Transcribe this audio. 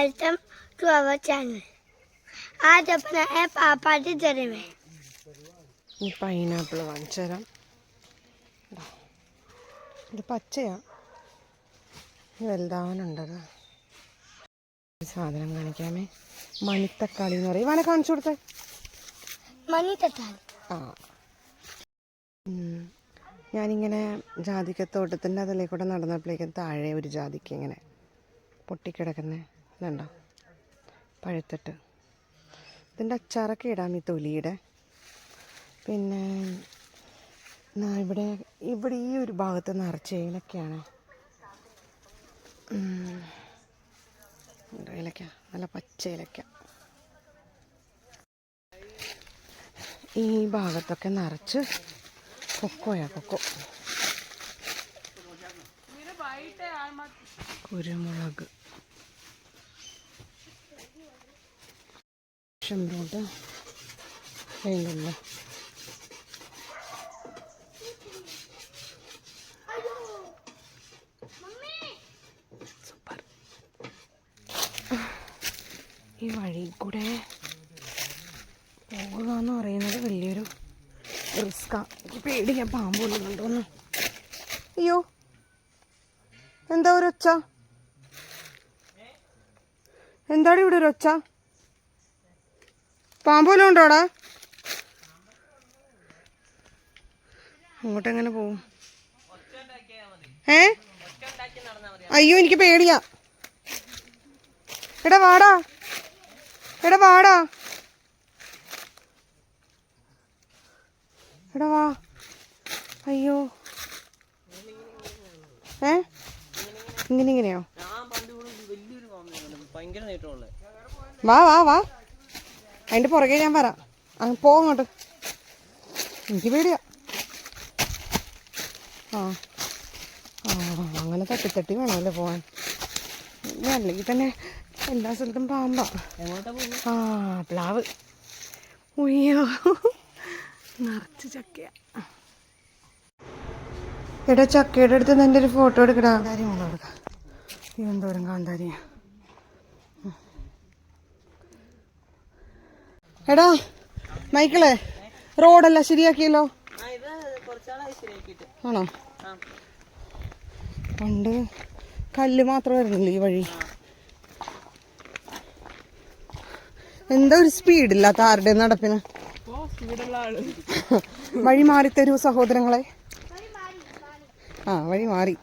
welcome to our channel. आज अपना है पापा के जरे में ഈ പൈനാപ്പിൾ വാങ്ങിച്ചു തരാം. ഇത് പച്ചയാ, വലുതാവാനുണ്ടത്. സാധനം കാണിക്കാമേ. മണിത്തക്കാളി എന്ന് പറയും. വേണേ കാണിച്ചു കൊടുത്തേ. മണിത്തക്കാളി. ആ, ഞാനിങ്ങനെ ജാതിക്കത്തോട്ടത്തിൻ്റെ അതിലേ കൂടെ നടന്നപ്പോഴേക്കും താഴെ ഒരു ജാതിക്ക ഇങ്ങനെ പൊട്ടിക്കിടക്കുന്നേ ഇതുണ്ടോ, പഴുത്തിട്ട്. ഇതിൻ്റെ അച്ചാറൊക്കെ ഇടാം, ഈ തൊലിയുടെ. പിന്നെ ഇവിടെ ഈ ഒരു ഭാഗത്ത് നിറച്ച് ഏലക്കയാണ്. ഏലക്ക, നല്ല പച്ച ഏലക്ക. ഈ ഭാഗത്തൊക്കെ നിറച്ച് കൊക്കോയാ, കൊക്കോ. കുരുമുളക്, ഷംറൂട്ട്, വെയിലുള്ള സൂപ്പർ. ഈ വഴി കൂടെ പോകുക എന്ന് പറയുന്നത് വലിയൊരു റിസ്ക്കാ. പേടിയാ, പാമ്പൊന്നുണ്ടോന്ന്. അയ്യോ, എന്താ ഒരു ഒച്ച? എന്താണ് ഇവിടെ ഒരു ഒച്ച? പാമ്പോലും ഉണ്ടോടാ? അങ്ങോട്ടെങ്ങനെ പോവും? അയ്യോ, എനിക്ക് പേടിയാ. എടാ വാടാ, എടാ വാടാ, എടാ വാ. അയ്യോ, ഇങ്ങനെയോ? വാ വാ വാ, അതിൻ്റെ പുറകെ ഞാൻ വരാം. പോങ്ങോട്ട്, എനിക്ക് പേടിയാ. ആ ആ, അങ്ങനെ തട്ടി വേണമല്ലോ പോവാൻ. അല്ലെങ്കിൽ തന്നെ എല്ലാ സ്ഥലത്തും പാമ്പാ. ആ, പ്ലാവ്. ഉയ്യോ, നിറച്ച് ചക്കയാ. എടാ, ചക്കയുടെ അടുത്ത് നിന്ന് എൻ്റെ ഒരു ഫോട്ടോ എടുക്കടാ. കാന്താരി മുളക് എടുക്കാം. തിരുവനന്തപുരം കാന്താരിയാ. എടാ മൈക്കിളെ, റോഡല്ല ശരിയാക്കിയല്ലോ. ആണോ? പണ്ട് കല്ല് മാത്രമായിരുന്നില്ല ഈ വഴി. എന്താ ഒരു സ്പീഡില്ലാത്ത ആരുടെ നടപ്പിന്? വഴി മാറിത്തരൂ സഹോദരങ്ങളെ. ആ, വഴി മാറി.